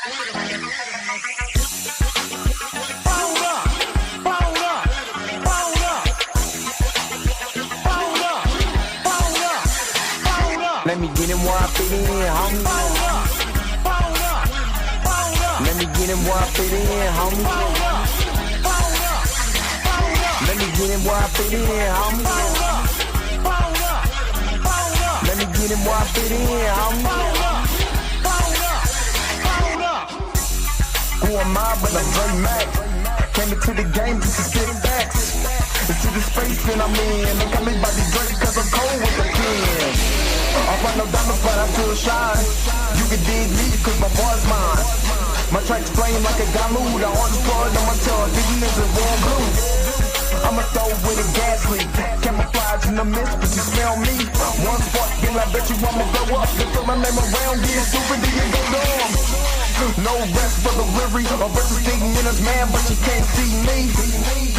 Let me get him where I fit in, homie. Let me get him where I fit in, homie. Let me get him where I fit in, homie. Let me get him where I fit in, homie. Who am I but I'm Dre Mac? Came into the game just to spit facts. Into the space that I'm in. Look at me by the Drake cause I'm cold with the pen. I find no diamonds but I still shine. You can dig me cause my boy's mine. My tracks flame like a Gamu. The orange blood on my tongue. These niggas warm blue. I'ma throw with a gas leak. Camouflage in the mist, but you smell me. One spark, then I bet you I'ma blow up. Then throw my name around, get stupid, then you go dumb. No rest for the weary. A versus thinking in his man, but you can't see me.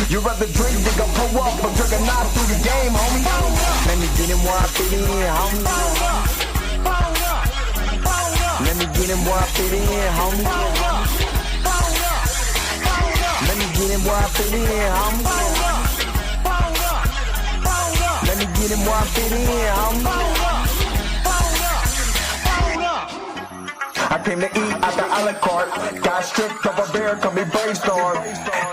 You rather drink than go pull up. I'm drinking knife through the game, homie. Let me get him where I fit in, homie. Let me get him where I fit in, homie. Let me get him where I fit in, homie. Let me get him where I fit in, homie. I came to eat at the a la carte. Got stripped of a bear, call me brainstorm.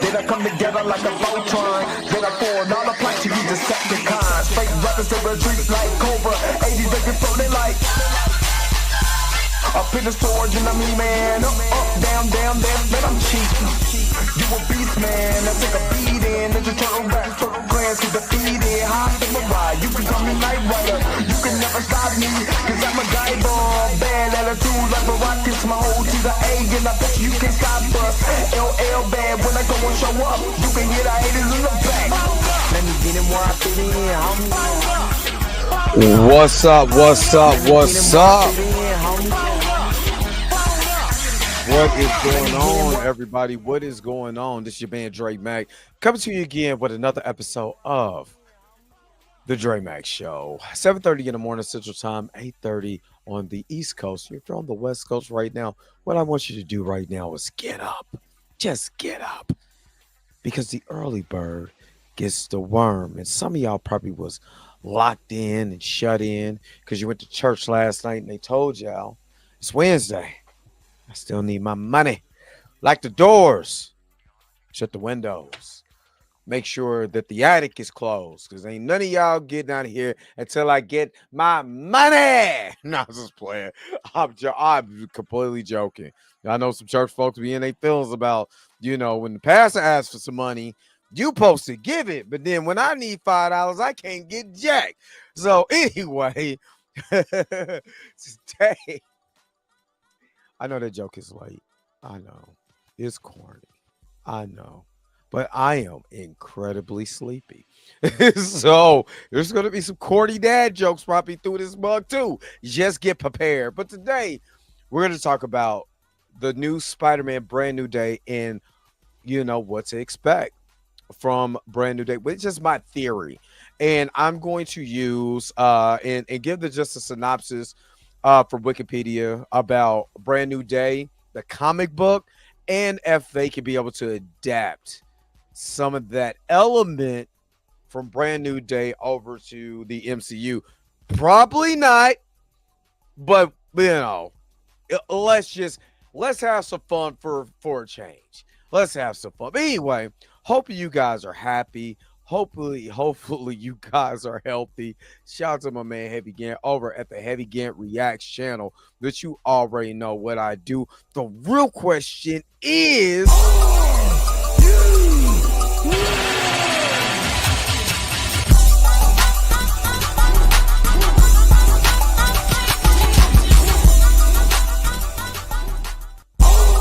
Then I come together like a Voltron. Then I pour all the planks to use Decepticons. Fake rappers that retreat like Cobra. 80s they get floating like up in the storage and I'm man. Up, down, down, man, I'm cheap. You a beast, man. I take a beat in. Ninja turtle rap, turtle clans get defeated. High samurai, you can call me Night Rider. You can never stop me, cause I'm a guy bomb. Bad attitude like a rocket, my whole to the A, and I bet you can stop us. LL bad, when I go and show up, you can hear the haters in the back. Let me get him where I fit in, homie. What's up, what's up, what's up? What is going on, everybody? What is going on? This is your man, Dre Mac, coming to you again with another episode of The Dre Mac Show. 7:30 in the morning Central Time, 8:30 on the East Coast. If you're on the West Coast right now, what I want you to do right now is get up. Just get up. Because the early bird gets the worm. And some of y'all probably was locked in and shut in because you went to church last night and they told y'all it's Wednesday. I still need my money. Lock the doors. Shut the windows. Make sure that the attic is closed because ain't none of y'all getting out of here until I get my money. No, I'm just playing. I'm completely joking. I know some church folks be in their feelings about, when the pastor asks for some money, you supposed to give it. But then when I need $5, I can't get jack. So anyway, today, I know that joke is late. I know. It's corny. I know. But I am incredibly sleepy. So there's going to be some corny dad jokes probably through this mug too. Just get prepared. But today we're going to talk about the new Spider-Man Brand New Day and, what to expect from Brand New Day, which is my theory. And I'm going to use and give just a synopsis from Wikipedia about Brand New Day, the comic book, and if they could be able to adapt some of that element from Brand New Day over to the MCU. Probably not, but let's have some fun for a change. Let's have some fun. But anyway, hope you guys are happy. Hopefully you guys are healthy. Shout out to my man Heavy Gant over at the Heavy Gant Reacts channel, that you already know what I do. The real question is,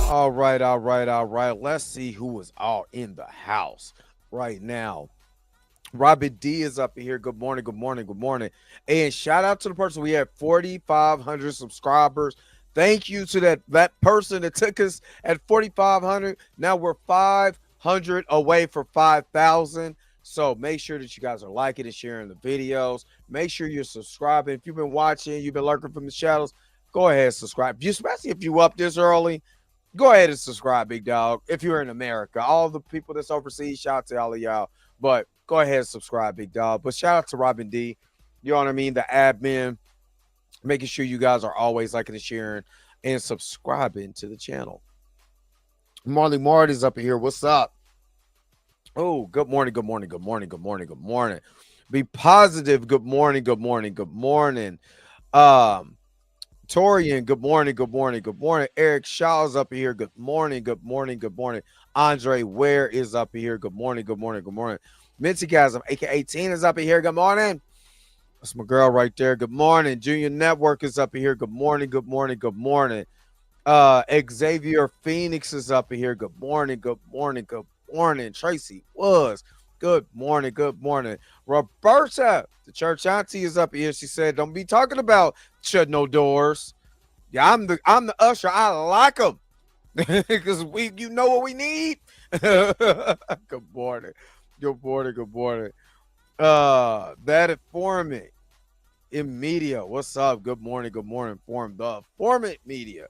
all right. Let's see who is all in the house right now. Robin D is up here. Good morning. And shout out to the person. We have 4,500 subscribers. Thank you to that person that took us at 4,500. Now we're 500 away for 5,000. So make sure that you guys are liking and sharing the videos. Make sure you're subscribing. If you've been watching, you've been lurking from the shadows, go ahead and subscribe. Especially if you up this early, go ahead and subscribe, big dog. If you're in America, all the people that's overseas, shout out to all of y'all. But go ahead and subscribe, big dog. But shout out to Robin D. You know what I mean? The admin, making sure you guys are always liking and sharing and subscribing to the channel. Marley Marty's up here. What's up? Oh, good morning, good morning, good morning, good morning, good morning. Be positive. Good morning, good morning, good morning. Torian, good morning, good morning, good morning. Eric Shaw's up here. Good morning, good morning, good morning. Andre Ware is up here. Good morning, good morning, good morning. Minty Gasm, aka Tina's up here. Good morning. That's my girl right there. Good morning. Junior Network is up here. Good morning, good morning, good morning. Xavier Phoenix is up here. Good morning, good morning, good morning. Tracy was. Good morning, good morning. Roberta, the church auntie, is up here. She said, "Don't be talking about shut no doors." Yeah, I'm the usher. I like them because you know what we need. Good morning, good morning, good morning. That informant in media. What's up? Good morning, good morning. The informant media.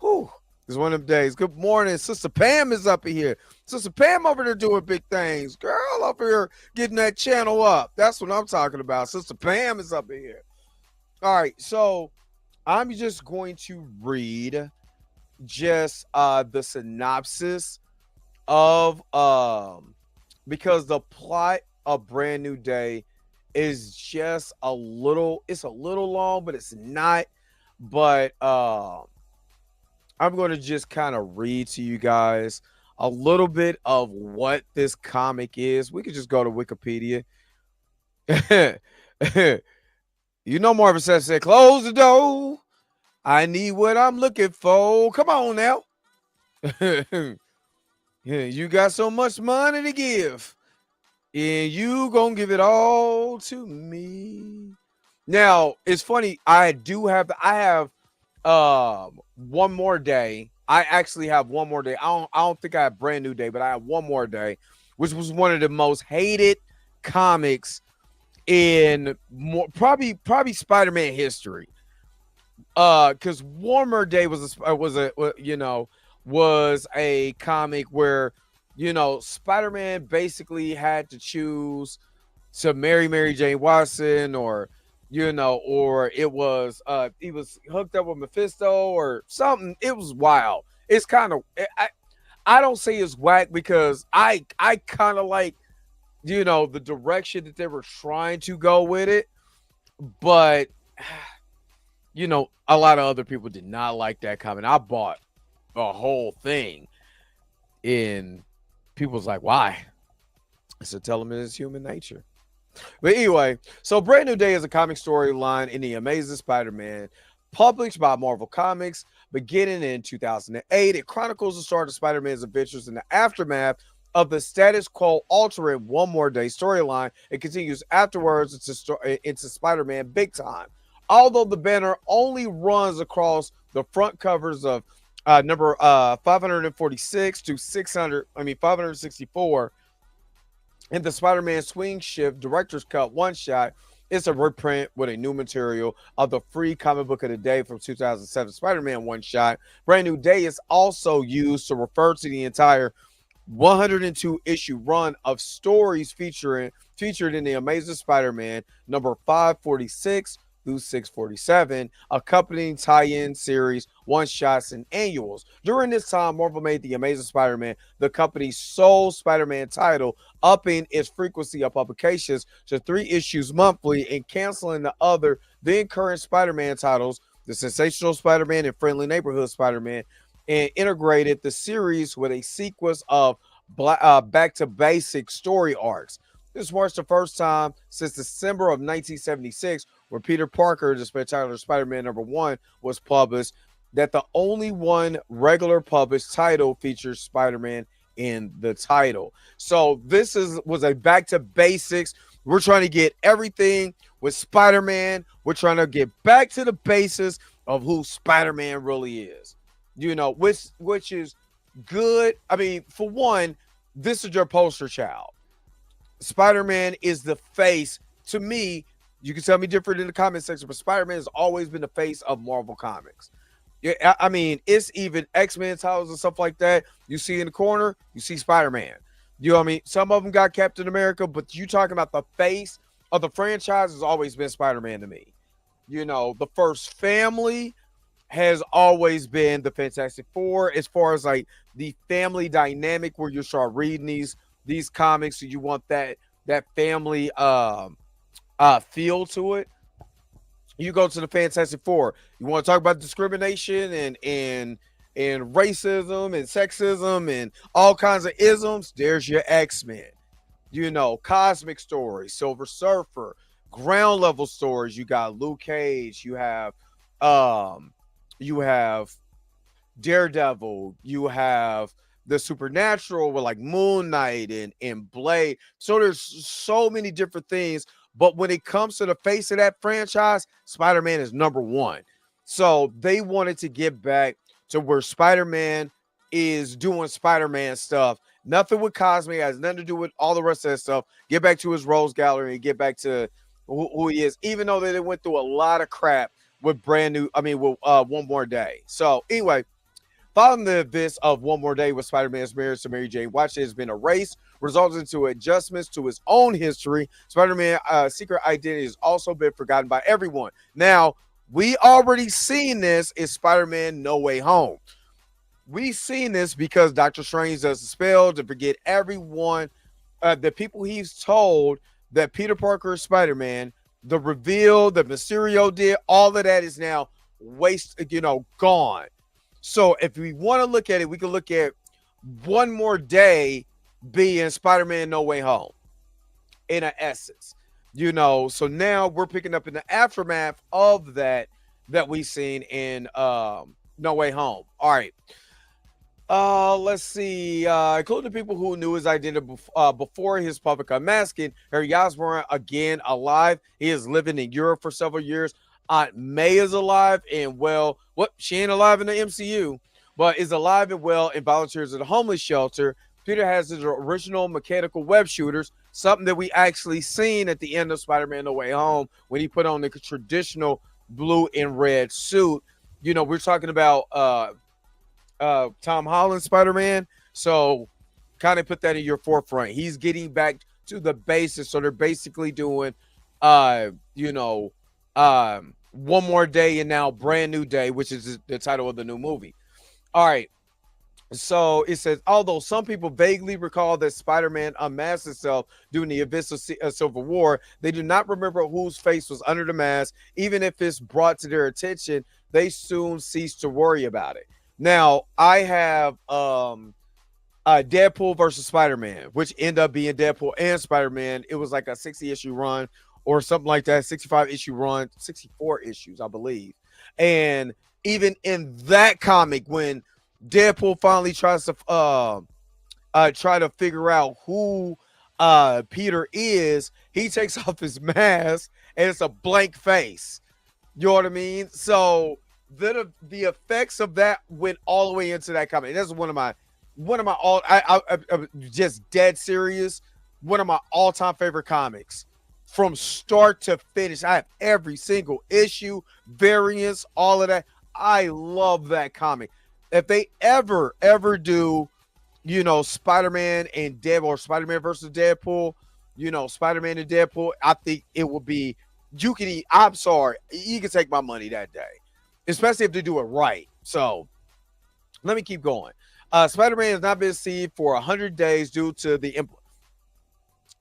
Whew. It's one of them days. Good morning. Sister Pam is up here. Sister Pam over there doing big things. Girl up here getting that channel up. That's what I'm talking about. Sister Pam is up here. All right. So I'm just going to read just the synopsis of because the plot of Brand New Day is just it's a little long, but it's not. But I'm going to just kind of read to you guys a little bit of what this comic is. We could just go to Wikipedia. You know, Marvin said, "Close the door. I need what I'm looking for." Come on now. Yeah, you got so much money to give, and you gonna give it all to me. Now, it's funny. I have one more day. I actually have one more day. I don't think I have Brand New Day, but I have one more day, which was one of the most hated comics in probably Spider-Man history. Because Warmer Day was a comic where Spider-Man basically had to choose to marry Mary Jane Watson, or or it was he was hooked up with Mephisto or something. It was wild. It's kind of I don't say it's whack because I kind of like the direction that they were trying to go with it, but a lot of other people did not like that comic. I bought a whole thing, and people was like, "Why?" I said, "Tell them it's human nature." But anyway, so Brand New Day is a comic storyline in the Amazing Spider-Man, published by Marvel Comics, beginning in 2008. It chronicles the start of Spider-Man's adventures in the aftermath of the status quo altering One More Day storyline. It continues afterwards into Spider-Man Big Time. Although the banner only runs across the front covers of number 546 to 564, in the Spider-Man Swing Shift Director's Cut one-shot, it's a reprint with a new material of the free comic book of the day from 2007 Spider-Man one-shot. Brand New Day is also used to refer to the entire 102 issue run of stories featured in the Amazing Spider-Man number 546 through 647, accompanying tie-in series, one-shots, and annuals. During this time, Marvel made The Amazing Spider-Man the company's sole Spider-Man title, upping its frequency of publications to 3 issues monthly and canceling the other then current Spider-Man titles, The Sensational Spider-Man and Friendly Neighborhood Spider-Man, and integrated the series with a sequence of back-to-basic story arcs. This marks the first time since December of 1976, where Peter Parker, the Spectacular Spider-Man #1, was published, that the only one regular published title features Spider-Man in the title. So this was a back to basics. We're trying to get everything with Spider-Man. We're trying to get back to the basis of who Spider-Man really is. Which is good. I mean, for one, this is your poster child. Spider-Man is the face. To me, you can tell me different in the comment section, but Spider-Man has always been the face of Marvel Comics. Yeah, I mean, it's even X-Men titles and stuff like that. You see in the corner, you see Spider-Man. You know what I mean? Some of them got Captain America, but you talking about the face of the franchise has always been Spider-Man to me. You know, the first family has always been the Fantastic Four as far as like the family dynamic where you start reading these comics and you want that family feel to it. You go to the Fantastic Four. You want to talk about discrimination and racism and sexism and all kinds of isms. There's your X-Men. You know, cosmic stories, Silver Surfer, ground level stories. You got Luke Cage. Um, you have Daredevil. You have the supernatural with like Moon Knight and Blade. So there's so many different things. But when it comes to the face of that franchise, Spider-Man is number one. So they wanted to get back to where Spider-Man is doing Spider-Man stuff. Nothing with Cosmic, has nothing to do with all the rest of that stuff. Get back to his Rose Gallery and get back to who he is, even though they went through a lot of crap with with One More Day. So anyway, following the events of One More Day with Spider-Man's marriage to Mary Jane Watson has been erased, resulting to adjustments to his own history. Spider-Man's secret identity has also been forgotten by everyone. Now, we already seen this in Spider-Man No Way Home. We seen this because Doctor Strange does the spell to forget everyone, the people he's told that Peter Parker is Spider-Man. The reveal that Mysterio did, all of that is now gone. So if we want to look at it, we can look at One More Day being Spider-Man No Way Home in an essence. So now we're picking up in the aftermath of that we've seen in No Way Home. All right. Let's see. Including people who knew his identity before his public unmasking. Harry Osborn, again, alive. He is living in Europe for several years. Aunt May is alive and well. She ain't alive in the MCU, but is alive and well and volunteers at a homeless shelter. Peter has his original mechanical web shooters, something that we actually seen at the end of Spider-Man No Way Home when he put on the traditional blue and red suit. We're talking about Tom Holland Spider-Man. So kind of put that in your forefront. He's getting back to the basics. So they're basically doing, One More Day and now Brand New Day, which is the title of the new movie. All right. So it says, although some people vaguely recall that Spider-Man unmasked himself during the events of Civil War, they do not remember whose face was under the mask. Even if it's brought to their attention, they soon cease to worry about it. Now, I have Deadpool versus Spider-Man, which ended up being Deadpool and Spider-Man. It was like a 60-issue run or something like that, 65-issue run, 64 issues, I believe. And even in that comic, when Deadpool finally tries to try to figure out who Peter is, he takes off his mask and it's a blank face. You know what I mean? So the effects of that went all the way into that comic. That's one of my all I just dead serious. One of my all-time favorite comics from start to finish. I have every single issue, variants, all of that. I love that comic. If they ever do, Spider-Man and Deadpool or Spider-Man versus Deadpool, Spider-Man and Deadpool, I think it will be. I'm sorry, you can take my money that day, especially if they do it right. So let me keep going. Spider-Man has not been seen for 100 days due to the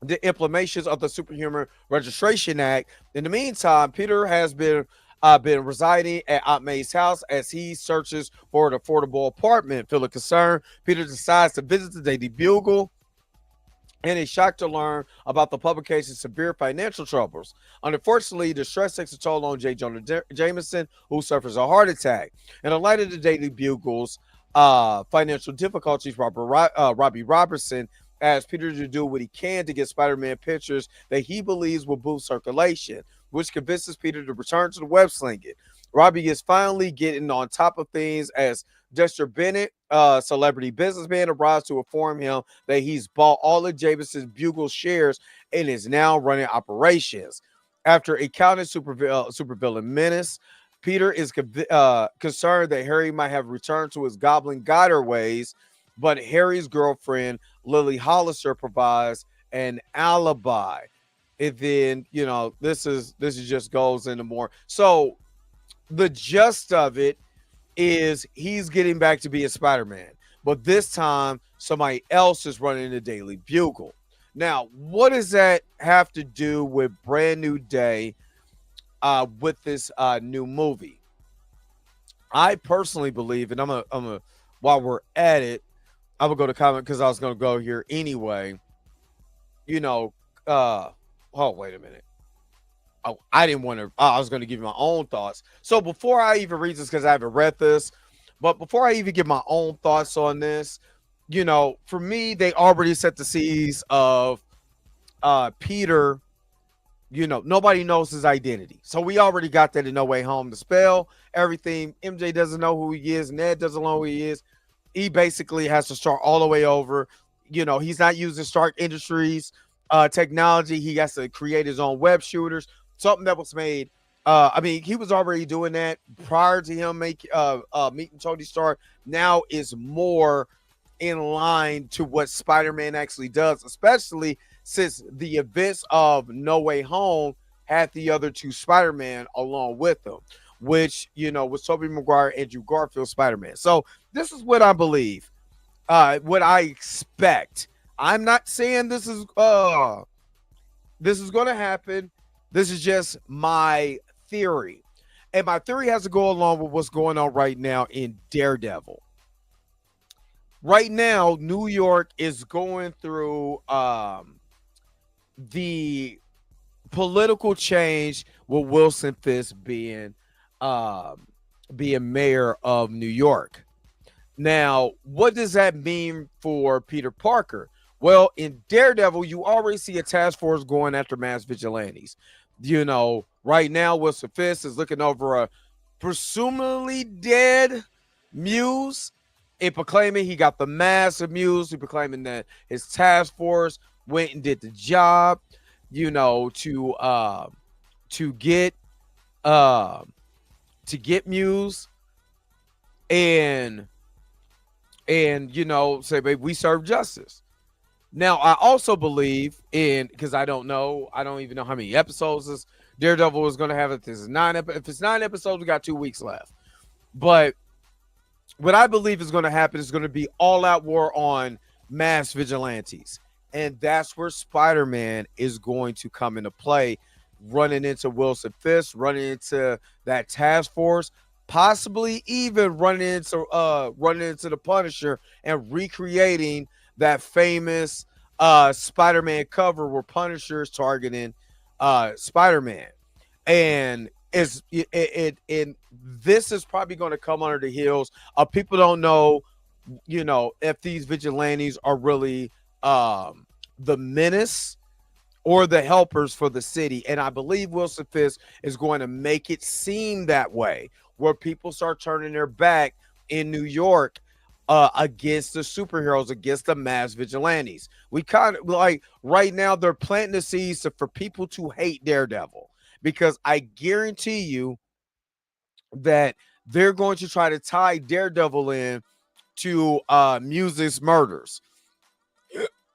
implementations of the Superhuman Registration Act. In the meantime, Peter has been residing at Aunt May's house as he searches for an affordable apartment. Feeling concerned, Peter decides to visit the Daily Bugle and is shocked to learn about the publication's severe financial troubles. Unfortunately, the stress takes a toll on J. Jonah Jameson, who suffers a heart attack. In the light of the Daily Bugle's financial difficulties, Robbie Robertson asks Peter to do what he can to get Spider-Man pictures that he believes will boost circulation, which convinces Peter to return to the web slinking. Robbie is finally getting on top of things as Dexter Bennett, celebrity businessman, arrives to inform him that he's bought all of Jameson's Bugle shares and is now running operations. After encountering supervillain Menace, Peter is concerned that Harry might have returned to his goblin guider ways, but Harry's girlfriend, Lily Hollister, provides an alibi. And then, this is just goes into more. So the gist of it is he's getting back to being Spider-Man, but this time somebody else is running the Daily Bugle. Now, what does that have to do with Brand New Day with this new movie? I personally believe, and I'm a while we're at it, I'm gonna go to comment because I was gonna go here anyway. You know, oh wait a minute. Oh, I didn't want to. I was going to give you my own thoughts. So before I even read this, because I haven't read this, but before I even give my own thoughts on this, for me, they already set the seeds of Peter. Nobody knows his identity, so we already got that in No Way Home. The spell, everything. MJ doesn't know who he is. Ned doesn't know who he is. He basically has to start all the way over. He's not using Stark Industries technology. He has to create his own web shooters. Something that was made. I mean, he was already doing that prior to him meeting Tony Stark. Now is more in line to what Spider-Man actually does, especially since the events of No Way Home had the other two Spider-Man along with them, which, was Tobey Maguire, Andrew Garfield Spider-Man. So this is what I believe, what I expect. I'm not saying this is going to happen. This is just my theory. And my theory has to go along with what's going on right now in Daredevil. Right now, New York is going through the political change with Wilson Fisk being mayor of New York. Now, what does that mean for Peter Parker? Well, in Daredevil, you already see a task force going after mass vigilantes. Right now, Wilson Fisk is looking over a presumably dead Muse and proclaiming he got the mass of Muse. He proclaiming that his task force went and did the job, to get Muse and say, baby, we serve justice. Now, I also believe because I don't even know how many episodes this Daredevil is going to have. If it's 9 episodes, we got 2 weeks left. But what I believe is going to happen is going to be all-out war on mass vigilantes. And that's where Spider-Man is going to come into play, running into Wilson Fisk, running into that task force, possibly even running into the Punisher and recreating that famous Spider-Man cover where Punisher is targeting Spider-Man. And this is probably going to come under the heels of people don't know, if these vigilantes are really the menace or the helpers for the city. And I believe Wilson Fisk is going to make it seem that way, where people start turning their back in New York against the superheroes, against the mass vigilantes. We kind of like right now they're planting the seeds for people to hate Daredevil, because I guarantee you that they're going to try to tie Daredevil in to Muse's murders.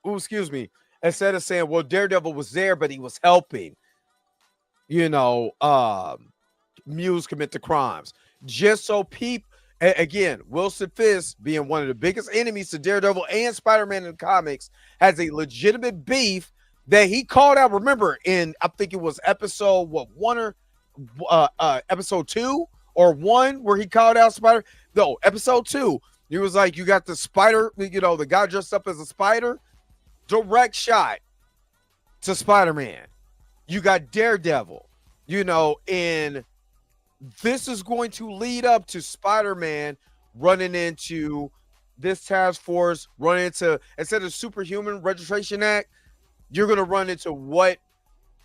Ooh, excuse me. Instead of saying, well, Daredevil was there, but he was helping, Muse commit the crimes. Just so people, again, Wilson Fisk, being one of the biggest enemies to Daredevil and Spider-Man in the comics, has a legitimate beef that he called out. Remember, in I think it was episode episode 2 or 1, where he called out Spider. No, episode 2. He was like, "You got the spider, the guy dressed up as a spider." Direct shot to Spider-Man. You got Daredevil, and this is going to lead up to Spider-Man running into this task force, running into, instead of Superhuman Registration Act, you're going to run into what,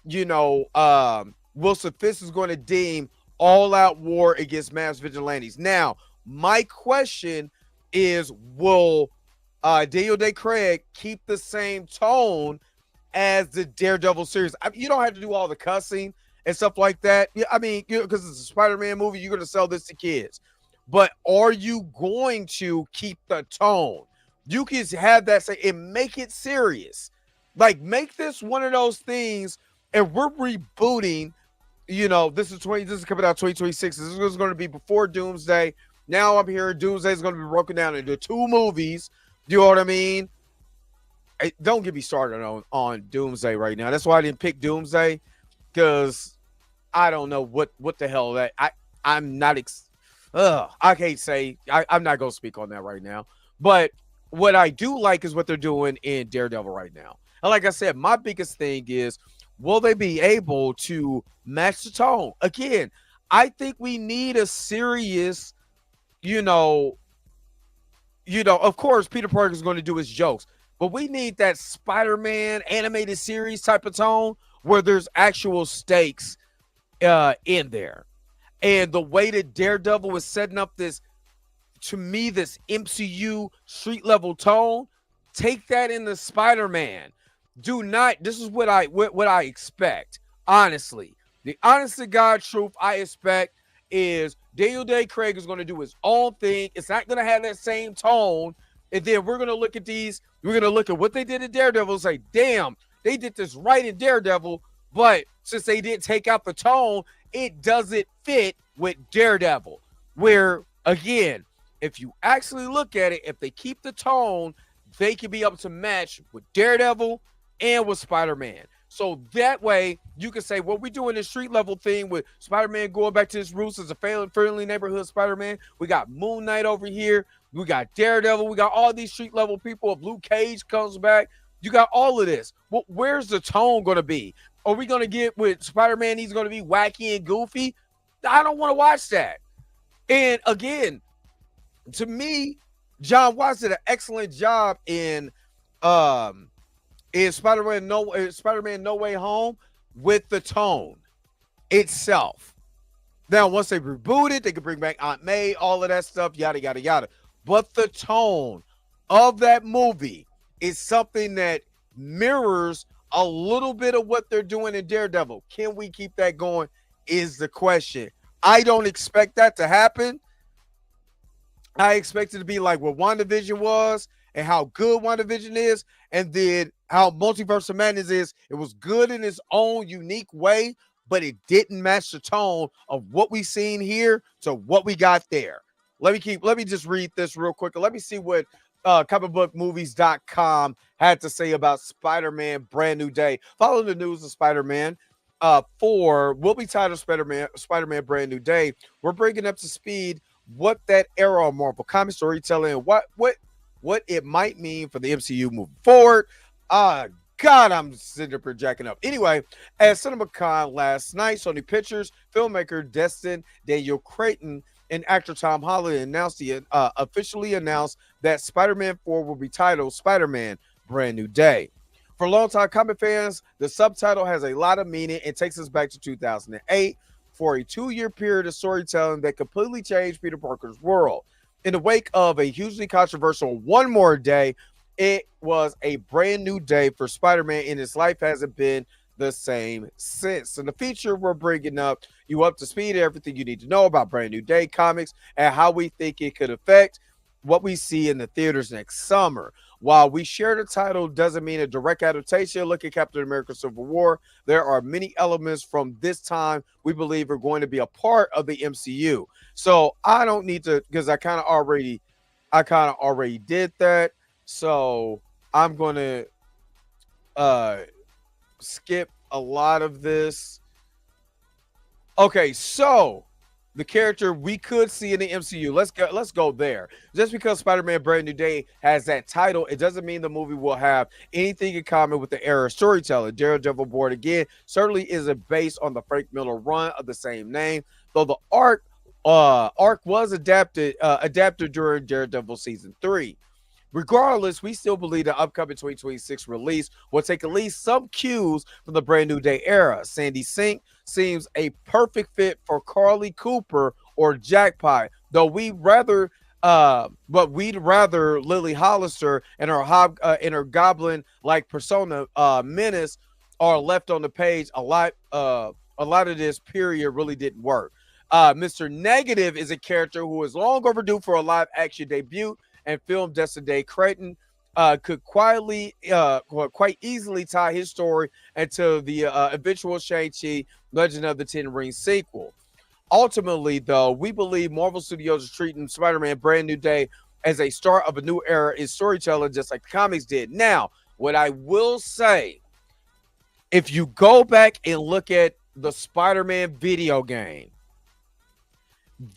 Wilson Fisk is going to deem all-out war against mass vigilantes. Now, my question is, will Daniel Day Craig keep the same tone as the Daredevil series? You don't have to do all the cussing and stuff like that. Yeah, I mean, because it's a Spider-Man movie, you're going to sell this to kids. But are you going to keep the tone? You can have that say and make it serious. Like, make this one of those things, and we're rebooting. This is coming out 2026. This is going to be before Doomsday. Now I'm hearing Doomsday is going to be broken down into 2 movies. You know what I mean? Don't get me started on Doomsday right now. That's why I didn't pick Doomsday, because I don't know what the hell that I'm not. I can't say. I'm not gonna speak on that right now. But what I do like is what they're doing in Daredevil right now. And like I said, my biggest thing is, will they be able to match the tone? Again, I think we need a serious, of course, Peter Parker is going to do his jokes, but we need that Spider-Man animated series type of tone where there's actual stakes in there. And the way that Daredevil is setting up this, to me, this MCU street level tone, take that in the Spider-Man. Do not. This is what I expect. Honestly, the honest to God truth I expect is Daniel Day Craig is going to do his own thing. It's not going to have that same tone. And then we're going to look at these. We're going to look at what they did in Daredevil and say, damn, they did this right in Daredevil. But since they didn't take out the tone, it doesn't fit with Daredevil. Where, again, if you actually look at it, if they keep the tone, they can be able to match with Daredevil and with Spider-Man. So that way, you can say, well, we're doing this street level thing with Spider-Man going back to his roots as a friendly neighborhood Spider-Man. We got Moon Knight over here. We got Daredevil. We got all these street level people. If Luke Cage comes back, you got all of this. Well, where's the tone going to be? Are we going to get with Spider-Man? He's going to be wacky and goofy. I don't want to watch that. And again, to me, John Watts did an excellent job in Spider-Man No Way Home with the tone itself. Now, once they reboot it, they can bring back Aunt May, all of that stuff, yada, yada, yada. But the tone of that movie is something that mirrors a little bit of what they're doing in Daredevil. Can we keep that going is the question. I don't expect that to happen. I expect it to be like what WandaVision was and how good WandaVision is, and then how Multiverse of Madness is. It was good in its own unique way, but it didn't match the tone of what we seen here to what we got there. Let me just read this real quick. Let me see what comicbookmovies.com had to say about Spider-Man Brand New Day. Follow the news of Spider-Man. Will be titled Spider-Man Brand New Day. We're bringing up to speed what that era of Marvel comic storytelling and what it might mean for the MCU moving forward. God, I'm sitting there jacking up. Anyway, at CinemaCon last night, Sony Pictures filmmaker Destin Daniel Cretton and actor Tom Holland officially announced that Spider-Man 4 will be titled Spider-Man Brand New Day. For longtime comic fans, the subtitle has a lot of meaning and takes us back to 2008 for a 2-year period of storytelling that completely changed Peter Parker's world. In the wake of a hugely controversial One More Day, it was a brand new day for Spider-Man, and his life hasn't been the same since. In the feature, we're bringing you up to speed everything you need to know about Brand New Day comics and how we think it could affect what we see in the theaters next summer. While we share the title doesn't mean a direct adaptation. Look at Captain America Civil War. There are many elements from this time we believe are going to be a part of the MCU. So I don't need to, because I kind of already did that. So I'm going to skip a lot of this. Okay, so the character we could see in the MCU. Let's go there. Just because Spider-Man Brand New Day has that title, it doesn't mean the movie will have anything in common with the era of storytelling. Daredevil Born Again certainly isn't based on the Frank Miller run of the same name, though the arc was adapted during Daredevil season 3. Regardless, we still believe the upcoming 2026 release will take at least some cues from the Brand New Day era. Sandy Sink seems a perfect fit for Carly Cooper or Jackpot, though we'd rather Lily Hollister and her goblin-like persona Menace are left on the page a lot a lot of this period really didn't work. Mr. Negative is a character who is long overdue for a live action debut, and film Destined Creighton could quite easily tie his story into the eventual Shang-Chi Legend of the Ten Rings sequel. Ultimately, though, we believe Marvel Studios is treating Spider-Man Brand New Day as a start of a new era in storytelling, just like the comics did. Now, what I will say, if you go back and look at the Spider-Man video game,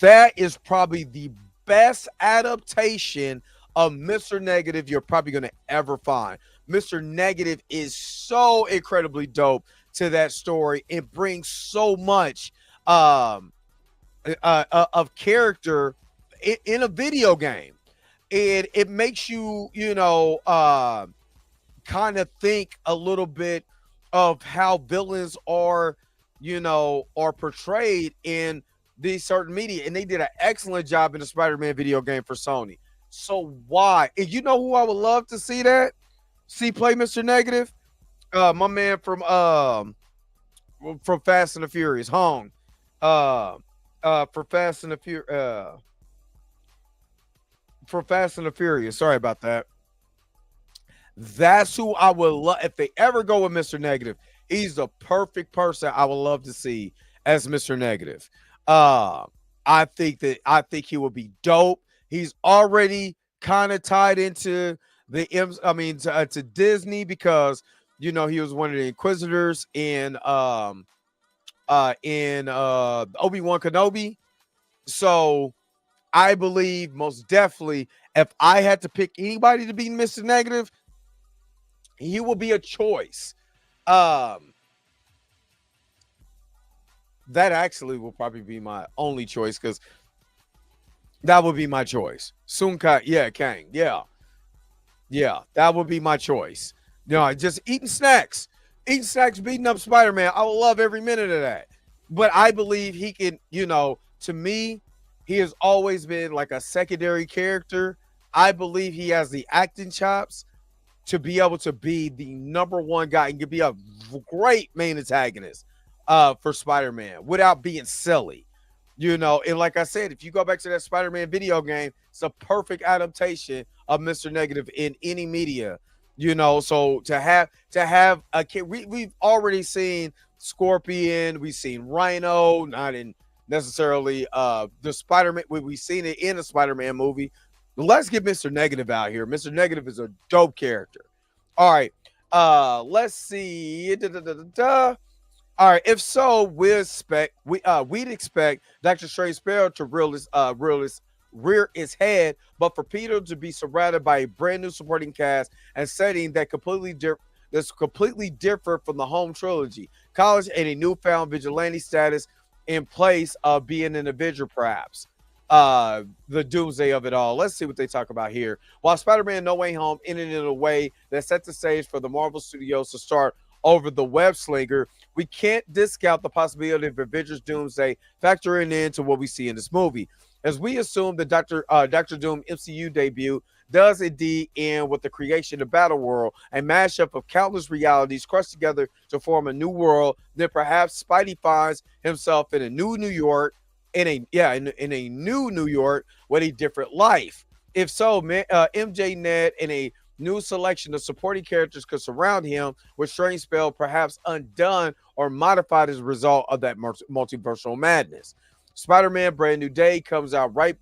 that is probably the best adaptation of Mr. Negative you're probably going to ever find. Mr. Negative is so incredibly dope to that story. It brings so much of character in a video game. It makes you, kind of think a little bit of how villains are, are portrayed in these certain media. And they did an excellent job in the Spider-Man video game for Sony. So why? And you know who I would love to see play Mr. Negative? My man from Fast and the Furious, Hong. For Fast and the Furious. Sorry about that. That's who I would love if they ever go with Mr. Negative. He's the perfect person I would love to see as Mr. Negative. I think he would be dope. He's already kind of tied into to Disney because he was one of the Inquisitors in Obi-Wan Kenobi. So I believe most definitely if I had to pick anybody to be Mr. Negative, he will be a choice. That actually will probably be my only choice because that would be my choice. Sun Kai, Kang, that would be my choice. Just eating snacks, beating up Spider-Man. I would love every minute of that. But I believe he can, to me, he has always been like a secondary character. I believe he has the acting chops to be able to be the number one guy and could be a great main antagonist for Spider-Man without being silly. And like I said, if you go back to that Spider-Man video game, it's a perfect adaptation of Mr. Negative in any media. So to have a kid, we've already seen Scorpion, we've seen Rhino, not in necessarily the Spider-Man. We've seen it in a Spider-Man movie. Let's get Mr. Negative out here. Mr. Negative is a dope character. All right. Let's see. All right. If so, we'd expect Dr. Strange Sparrow to rear its head, but for Peter to be surrounded by a brand new supporting cast and setting that's completely different from the home trilogy, college, and a newfound vigilante status in place of being an Avenger, perhaps. The doomsday of it all. Let's see what they talk about here. While Spider-Man No Way Home ended in a way that set the stage for the Marvel Studios to start over the web slinger, we can't discount the possibility of Avengers Doomsday factoring into what we see in this movie. As we assume the Doctor Doom MCU debut does indeed end with the creation of Battle World, a mashup of countless realities crushed together to form a new world, then perhaps Spidey finds himself in a new New York, in a new New York with a different life. If so, MJ Ned and a new selection of supporting characters could surround him with strange spell, perhaps undone or modified as a result of that multiversal madness. Spider-Man Brand New Day comes out right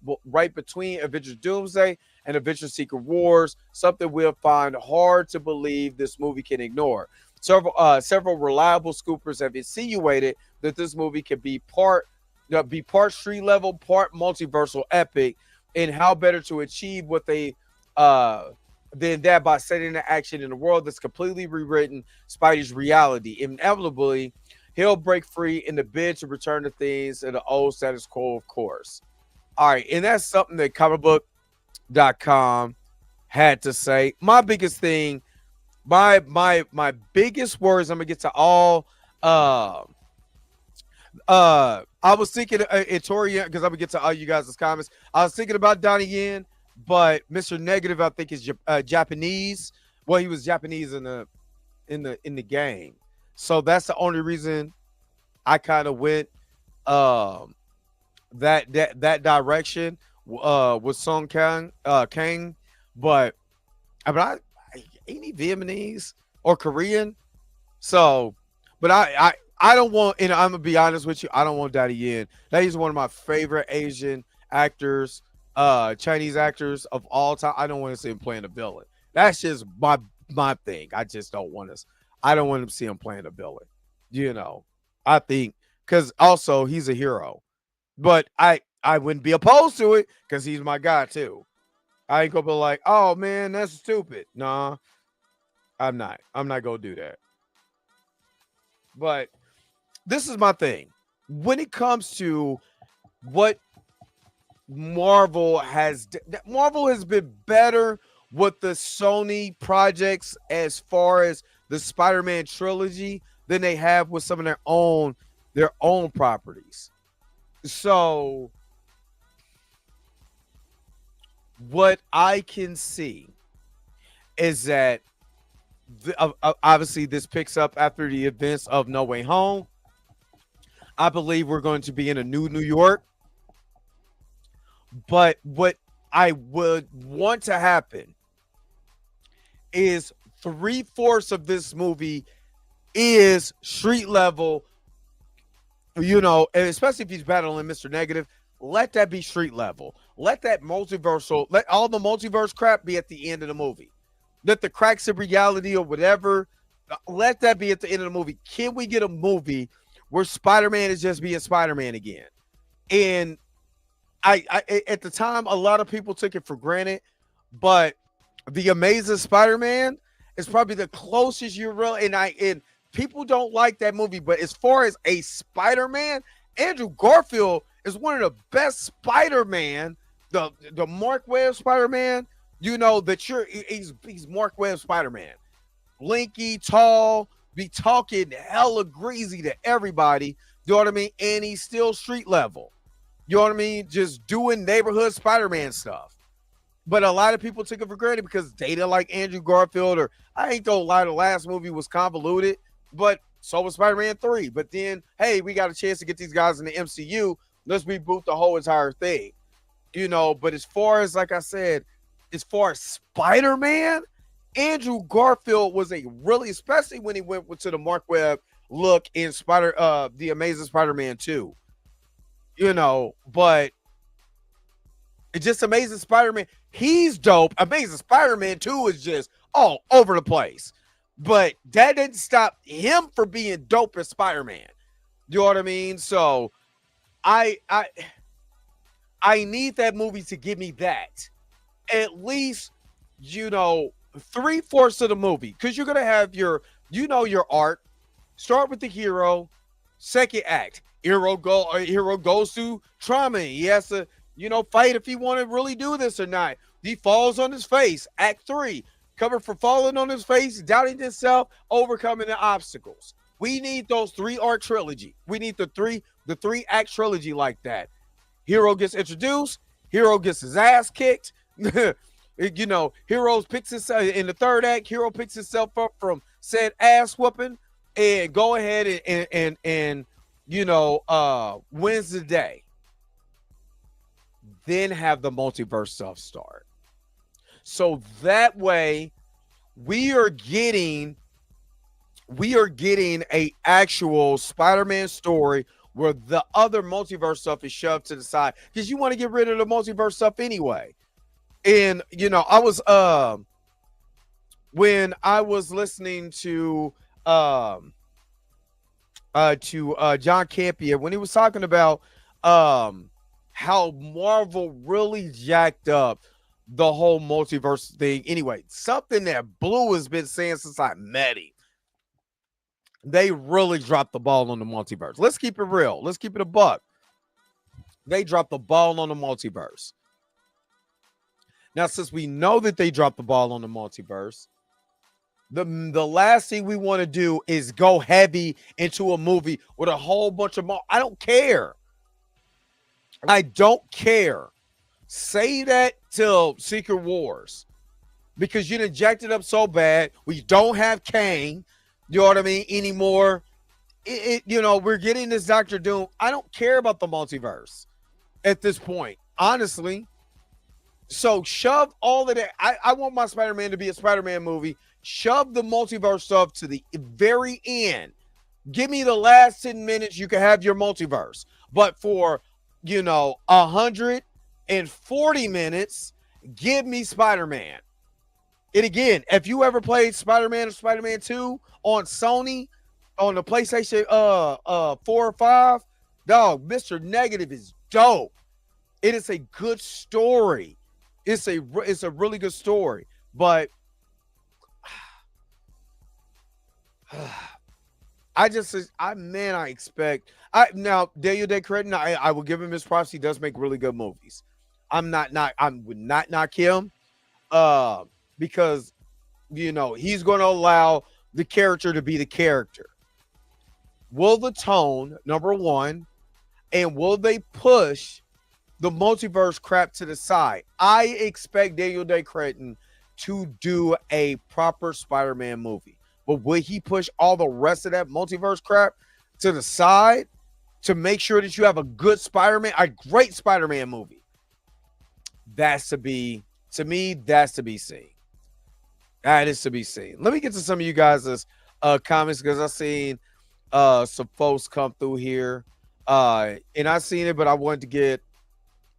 between Avengers Doomsday and Avengers Secret Wars, something we'll find hard to believe this movie can ignore. Several reliable scoopers have insinuated that this movie can be part street level, part multiversal epic, and how better to achieve what they than that by setting the action in a world that's completely rewritten Spidey's reality. Inevitably, he'll break free in the bid to return to things in the old status quo, of course. All right, and that's something that comicbook.com had to say. My biggest thing, my biggest words, I'm gonna get to all I was thinking Torian, because I'm gonna get to all you guys' comments. I was thinking about Donnie Yen, but Mr. Negative, I think, is Japanese. Well, he was Japanese in the game, so that's the only reason I kind of went um that direction with Kang, but ain't he Vietnamese or Korean? So, but I don't want, and I'm gonna be honest with you, I don't want Daddy Yin. He's one of my favorite Asian actors, Chinese actors of all time. I don't want to see him playing a villain. That's just my thing. I just don't want to. I don't want to see him playing a villain. You know, I think because also he's a hero, but I wouldn't be opposed to it because he's my guy too. I ain't gonna be like, oh man, that's stupid. Nah, I'm not. I'm not gonna do that. But this is my thing. When it comes to what Marvel has been better with the Sony projects as far as the Spider-Man trilogy than they have with some of their own properties. So what I can see is that obviously this picks up after the events of No Way Home. I believe we're going to be in a new New York. But what I would want to happen is 3/4 of this movie is street level, and especially if he's battling Mr. Negative, let that be street level. Let that let all the multiverse crap be at the end of the movie. Let the cracks of reality or whatever, let that be at the end of the movie. Can we get a movie where Spider-Man is just being Spider-Man again? And I at the time, a lot of people took it for granted, but the Amazing Spider-Man is probably the closest you really, and people don't like that movie, but as far as a Spider-Man, Andrew Garfield is one of the best Spider-Man, the Mark Webb Spider-Man, he's Mark Webb Spider-Man. Blinky, tall, be talking hella greasy to everybody, you know what I mean? And he's still street level. You know what I mean? Just doing neighborhood Spider-Man stuff. But a lot of people took it for granted because they didn't like Andrew Garfield, or I ain't gonna lie, the last movie was convoluted, but so was Spider-Man 3. But then, hey, we got a chance to get these guys in the MCU. Let's reboot the whole entire thing. But as far as, like I said, as far as Spider-Man, Andrew Garfield was especially when he went to the Mark Webb look in the Amazing Spider-Man 2. But it's just Amazing Spider-Man. He's dope. Amazing Spider-Man 2 is just all over the place. But that didn't stop him from being dope as Spider-Man. You know what I mean? So I need that movie to give me that. At least, 3/4 of the movie. Because you're gonna have your art. Start with the hero, second act. Hero goes through trauma. He has to, fight if he want to really do this or not. He falls on his face. Act 3, covered for falling on his face, doubting himself, overcoming the obstacles. We need those 3-art trilogy. We need the 3-act trilogy like that. Hero gets introduced. Hero gets his ass kicked. Hero picks himself in the 3rd act. Hero picks himself up from said ass whooping and go ahead and wins the day. Then have the multiverse stuff start. So that way we are getting a actual Spider-Man story where the other multiverse stuff is shoved to the side because you want to get rid of the multiverse stuff anyway. And I was when I was listening to John Campia when he was talking about how Marvel really jacked up the whole multiverse thing. Anyway, something that Blue has been saying since I met him. They really dropped the ball on the multiverse. Let's keep it real. Let's keep it a buck. They dropped the ball on the multiverse. Now, since we know that they dropped the ball on the multiverse, the last thing we want to do is go heavy into a movie with a whole bunch of I don't care. I don't care. Say that till Secret Wars because you jacked it up so bad. We don't have Kang, you know what I mean, anymore. we're getting this Doctor Doom. I don't care about the multiverse at this point, honestly. So shove all of that. I want my Spider-Man to be a Spider-Man movie. Shove the multiverse stuff to the very end. Give me the last 10 minutes. You can have your multiverse. But for, 140 minutes, give me Spider-Man. And again, if you ever played Spider-Man or Spider-Man 2 on Sony, on the PlayStation 4 or 5, dog, Mr. Negative is dope. It is a good story. It's a really good story. But I expect now Daniel Day Cretton, I will give him his props. He does make really good movies. I would not knock him because he's going to allow the character to be the character. Will the tone, number one, and will they push the multiverse crap to the side? I expect Daniel Day Cretton to do a proper Spider-Man movie. But will he push all the rest of that multiverse crap to the side to make sure that you have a good Spider-Man, a great Spider-Man movie? That's to be seen. That is to be seen. Let me get to some of you guys' comments because I've seen some folks come through here. And I've seen it, but I wanted to get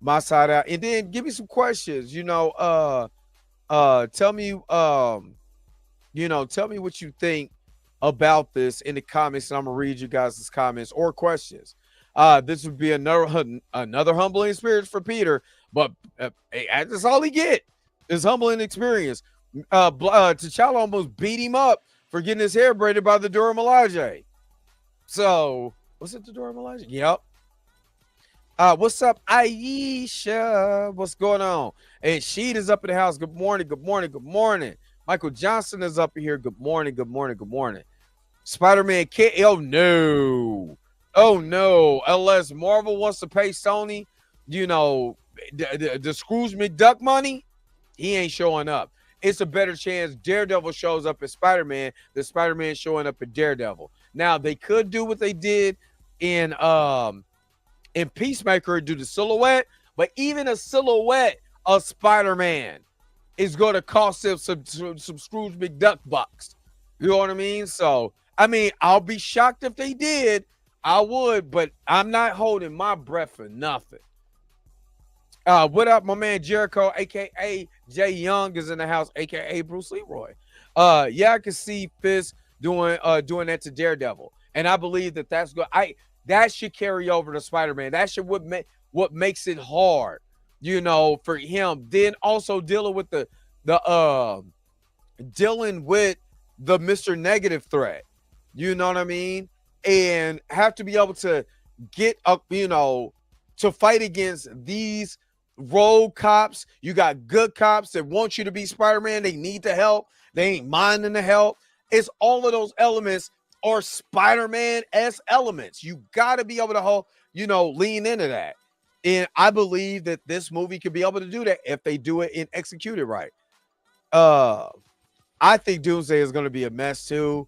my side out. And then give me some questions. Tell me tell me what you think about this in the comments, and I'm gonna read you guys' comments or questions. This would be another humbling experience for Peter, but that's all he get is humbling experience. T'Challa almost beat him up for getting his hair braided by the Dora Milaje. So, was it the Dora Milaje? Yep. What's up, Aisha? What's going on? And Sheed is up in the house. Good morning, good morning, good morning. Michael Johnson is up in here. Good morning, good morning, good morning. Spider-Man can't. Oh no. Unless Marvel wants to pay Sony, the Scrooge McDuck money, he ain't showing up. It's a better chance Daredevil shows up as Spider-Man than Spider-Man showing up at Daredevil. Now they could do what they did in Peacemaker and do the silhouette, but even a silhouette of Spider-Man is going to cost them some Scrooge McDuck bucks. You know what I mean? So, I'll be shocked if they did. I would, but I'm not holding my breath for nothing. What up, my man Jericho, a.k.a. Jay Young is in the house, a.k.a. Bruce Leroy. Yeah, I can see Fisk doing that to Daredevil. And I believe that's good. That should carry over to Spider-Man. That should what makes it hard, for him. Then also dealing with the Mr. Negative threat. You know what I mean? And have to be able to get up, to fight against these rogue cops. You got good cops that want you to be Spider-Man. They need the help. They ain't minding the help. It's all of those elements are Spider-Man-esque elements. You got to be able to lean into that. And I believe that this movie could be able to do that if they do it and execute it right. I think Doomsday is going to be a mess too.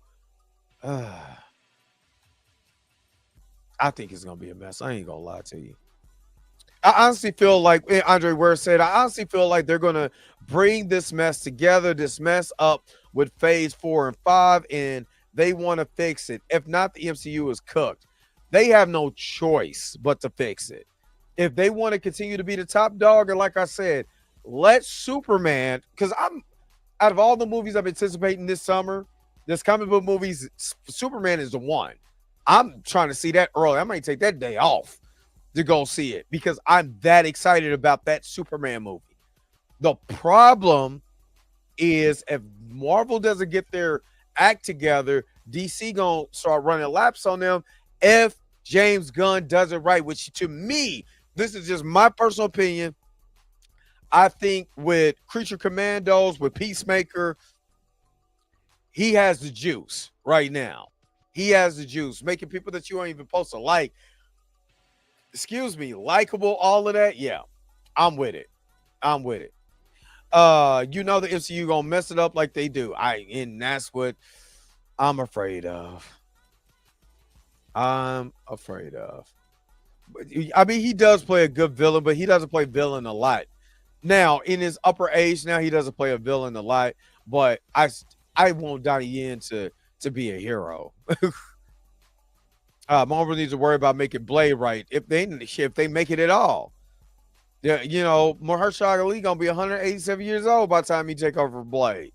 I think it's going to be a mess. I ain't going to lie to you. I honestly feel like Andre Ware said, I honestly feel like they're going to bring this mess together, this mess up with phase 4 and 5, and they want to fix it. If not, the MCU is cooked. They have no choice but to fix it. If they want to continue to be the top dog, and like I said, let Superman, because I'm out of all the movies I'm anticipating this summer, this comic book movies, Superman is the one. I'm trying to see that early. I might take that day off to go see it because I'm that excited about that Superman movie. The problem is if Marvel doesn't get their act together, DC gonna start running laps on them if James Gunn does it right, which to me, this is just my personal opinion. I think with Creature Commandos, with Peacemaker, he has the juice right now. He has the juice, making people that you aren't even supposed to like, likable, all of that. Yeah, I'm with it. The MCU gonna mess it up like they do. And that's what I'm afraid of. I'm afraid of. I mean, he does play a good villain, but he doesn't play villain a lot. Now, in his upper age, now he doesn't play a villain a lot. But I want Donnie Yen to be a hero. Marvel needs to worry about making Blade right if they make it at all. Yeah, Mahershala Ali gonna be 187 years old by the time he take over Blade.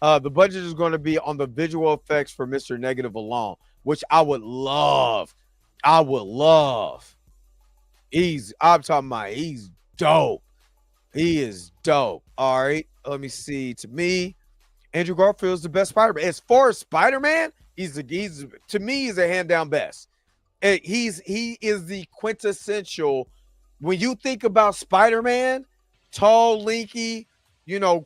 The budget is going to be on the visual effects for Mr. Negative alone, which I would love. I would love. I'm talking about he's dope. He is dope. All right. Let me see. To me, Andrew Garfield is the best Spider-Man. As far as Spider-Man, he's to me, he's a hand down best. He is the quintessential. When you think about Spider-Man, tall, lanky,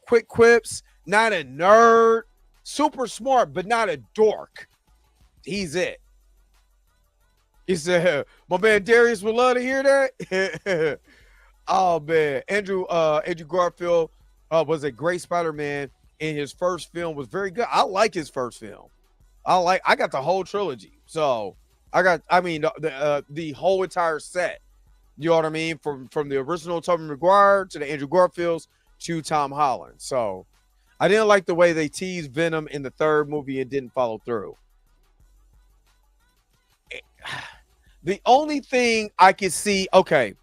quick quips, not a nerd, super smart, but not a dork. He's it. He said, my man Darius would love to hear that. Oh man, Andrew Garfield was a great Spider-Man, and his first film was very good. I like his first film. I got the whole trilogy, so the whole entire set. You know what I mean? From the original Tobey Maguire to the Andrew Garfields to Tom Holland. So I didn't like the way they teased Venom in the third movie and didn't follow through. The only thing I could see, okay,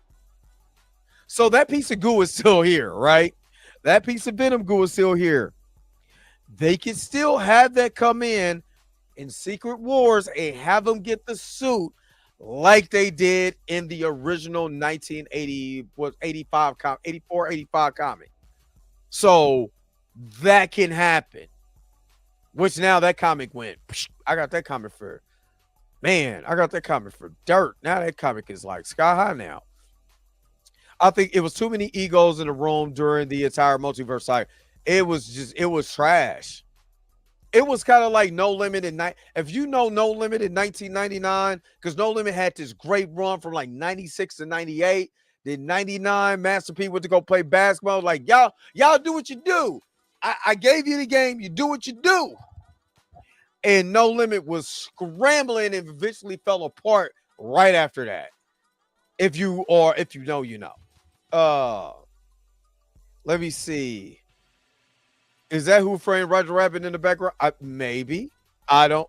so that piece of goo is still here, right? That piece of Venom goo is still here. They can still have that come in Secret Wars and have them get the suit like they did in the original 85 comic. So that can happen. Which now that comic went, I got that comic for dirt. Now that comic is like sky high now. I think it was too many egos in the room during the entire multiverse cycle. It was trash. It was kind of like No Limit if you know No Limit in 1999, because No Limit had this great run from like 96 to 98. Then 99, Master P went to go play basketball. Like, y'all do what you do. I gave you the game. You do what you do. And No Limit was scrambling and eventually fell apart right after that. If you know, you know. Let me see. Is that Who Framed Roger Rabbit in the background? Maybe. I don't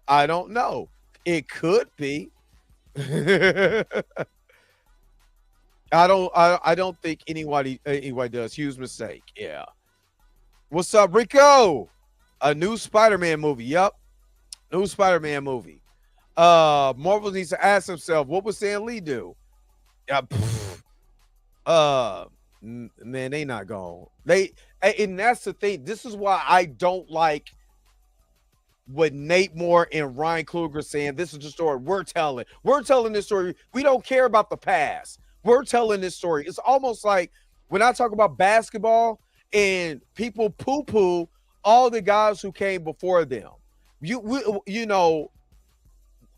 know. It could be. I don't think anybody does. Huge mistake. Yeah. What's up, Rico? A new Spider-Man movie. Yep. New Spider-Man movie. Marvel needs to ask himself, what would Stan Lee do? Man, they not gone. And that's the thing. This is why I don't like what Nate Moore and Ryan Coogler saying. This is the story we're telling. We're telling this story. We don't care about the past. We're telling this story. It's almost like when I talk about basketball and people poo-poo all the guys who came before them.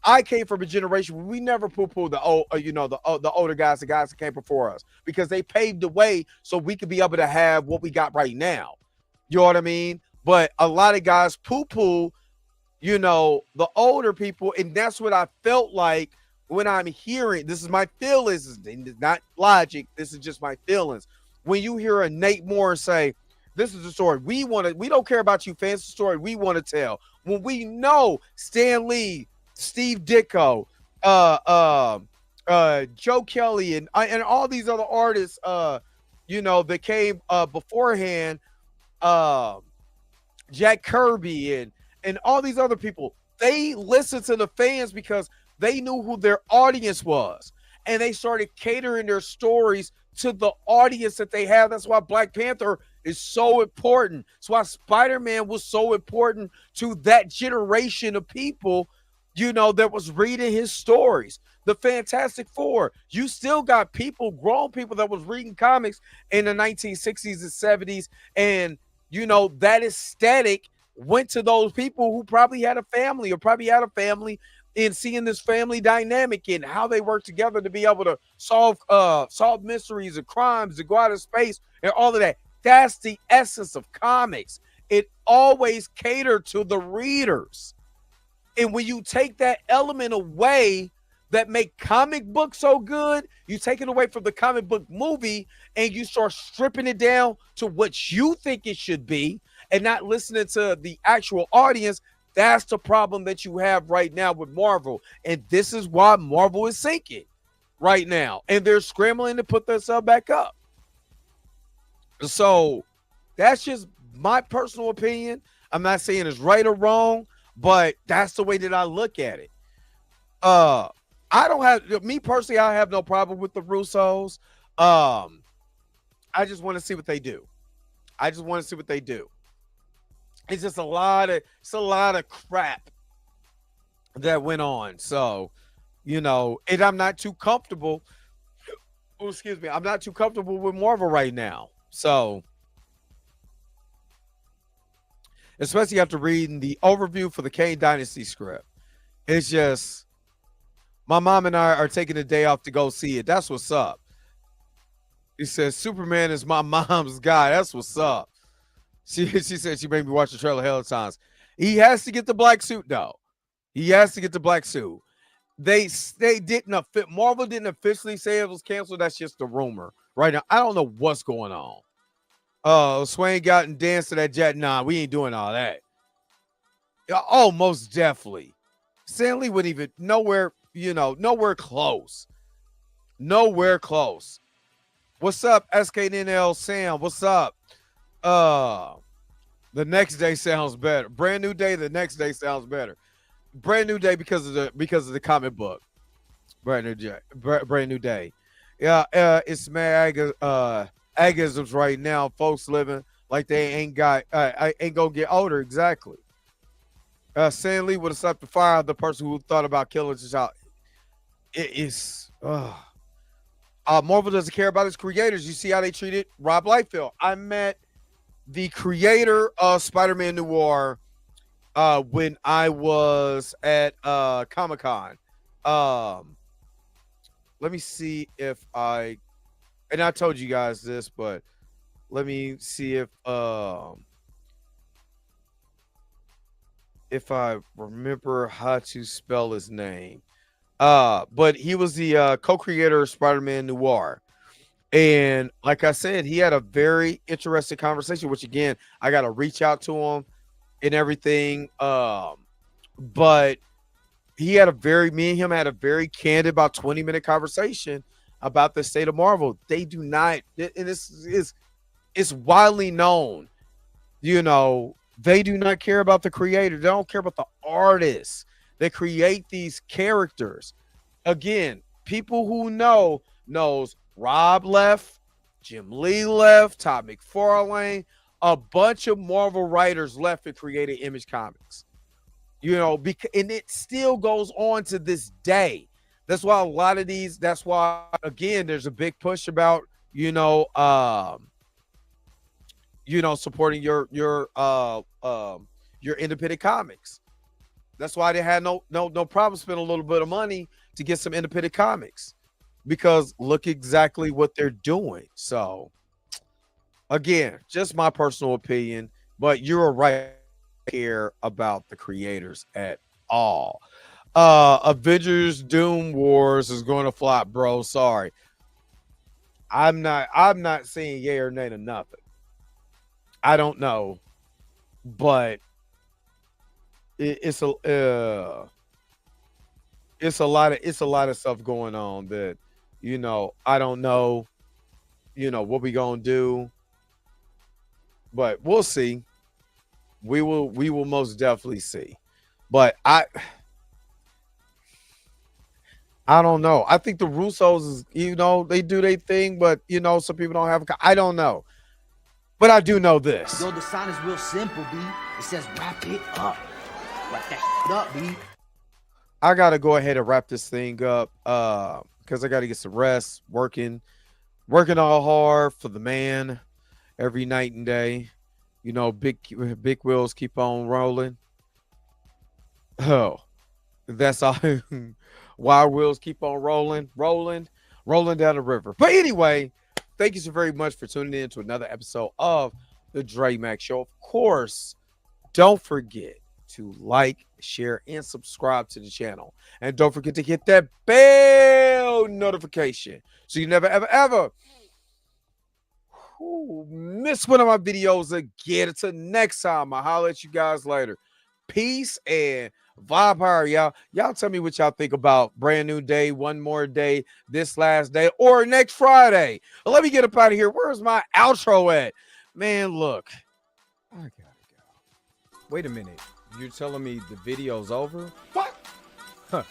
I came from a generation where we never poo-poo the older guys, the guys that came before us, because they paved the way so we could be able to have what we got right now. You know what I mean? But a lot of guys poo-poo, the older people, and that's what I felt like when I'm hearing. This is my feelings, it's not logic. This is just my feelings. When you hear a Nate Moore say, "This is the story we don't care about you fans. The story we want to tell." When we know Stan Lee, Steve Ditko, Joe Kelly, and all these other artists, that came beforehand, Jack Kirby and all these other people, they listened to the fans because they knew who their audience was, and they started catering their stories to the audience that they have. That's why Black Panther is so important. That's why Spider-Man was so important to that generation of people, that was reading his stories. The Fantastic Four, you still got grown people that was reading comics in the 1960s and 70s. And, that aesthetic went to those people who probably had a family and seeing this family dynamic and how they work together to be able to solve mysteries and crimes and go out of space and all of that. That's the essence of comics. It always catered to the readers. And when you take that element away that make comic books so good, you take it away from the comic book movie and you start stripping it down to what you think it should be and not listening to the actual audience. That's the problem that you have right now with Marvel. And this is why Marvel is sinking right now. And they're scrambling to put themselves back up. So that's just my personal opinion. I'm not saying it's right or wrong, but that's the way that I look at it. I don't have, me personally, I have no problem with the Russos. I just want to see what they do. I just want to see what they do. It's just a lot of crap that went on. So, and I'm not too comfortable. Oh, excuse me. I'm not too comfortable with Marvel right now. So, especially after reading the overview for the Kane Dynasty script, it's just, my mom and I are taking a day off to go see it. That's what's up. He says, Superman is my mom's guy. That's what's up. She said she made me watch the trailer hell of times. He has to get the black suit, though. He has to get the black suit. They didn't Marvel didn't officially say it was canceled. That's just a rumor right now. I don't know what's going on. Swain got and danced to that jet. Nah, we ain't doing all that. Oh, most definitely. Stanley wouldn't even nowhere close. Nowhere close. What's up, SKNL Sam? What's up? The next day sounds better. Brand new day. The next day sounds better. Brand new day because of the comic book. Brand new day. Yeah, it's mad agisms right now. Folks living like they ain't gonna get older. Exactly. Stan Lee would have slapped the fire out the person who thought about killing his child. It is. Marvel doesn't care about its creators. You see how they treated Rob Liefeld. I met the creator of Spider-Man Noir when I was at Comic-Con. Let me see if I told you guys this, but let me see if I remember how to spell his name. But he was the co-creator of Spider-Man Noir. And like I said, he had a very interesting conversation, which again, I got to reach out to him and everything. But me and him had a very candid, about 20-minute conversation about the state of Marvel. They do not, and it's widely known, they do not care about the creator. They don't care about the artists that create these characters. Again, people who knows Rob left, Jim Lee left, Todd McFarlane, a bunch of Marvel writers left and created Image Comics. And it still goes on to this day. That's why again, there's a big push about, supporting your independent comics. That's why they had no problem spending a little bit of money to get some independent comics, because look exactly what they're doing. So again, just my personal opinion, but you're right here about the creators at all. Avengers Doom Wars is going to flop, bro. Sorry. I'm not saying yay or nay to nothing. I don't know, but it's a lot of stuff going on that, I don't know, what we gonna do, but we'll see. We will most definitely see. But I don't know. I think the Russos is, they do their thing, but some people don't have. I don't know, but I do know this. Yo, the sign is real simple, B. It says wrap it up. Wrap that shit up, B. I gotta go ahead and wrap this thing up because I gotta get some rest. Working all hard for the man every night and day. Big wheels keep on rolling. Oh, that's all. Wild wheels keep on rolling down the river. But anyway, thank you so very much for tuning in to another episode of the Dre Mac Show. Of course, don't forget to like, share, and subscribe to the channel. And don't forget to hit that bell notification so you never, ever, ever miss one of my videos again. Until next time, I'll holler at you guys later. Peace and vibe higher, y'all. Y'all tell me what y'all think about brand new day, one more day, this last day, or next Friday. Let me get up out of here. Where's my outro at? Man, look. I gotta go. Wait a minute. You're telling me the video's over? What? Huh.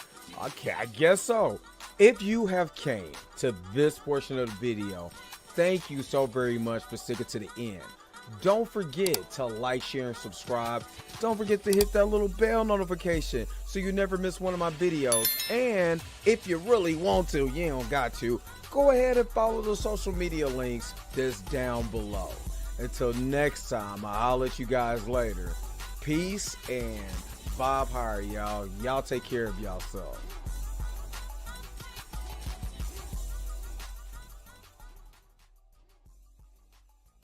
Okay, I guess so. If you have came to this portion of the video, thank you so very much for sticking to the end. Don't forget to like, share, and subscribe. Don't forget to hit that little bell notification so you never miss one of my videos. And if you really want to, you don't got to, go ahead and follow the social media links that's down below. Until next time, I'll let you guys later. Peace and vibe higher, y'all. Y'all take care of yourself.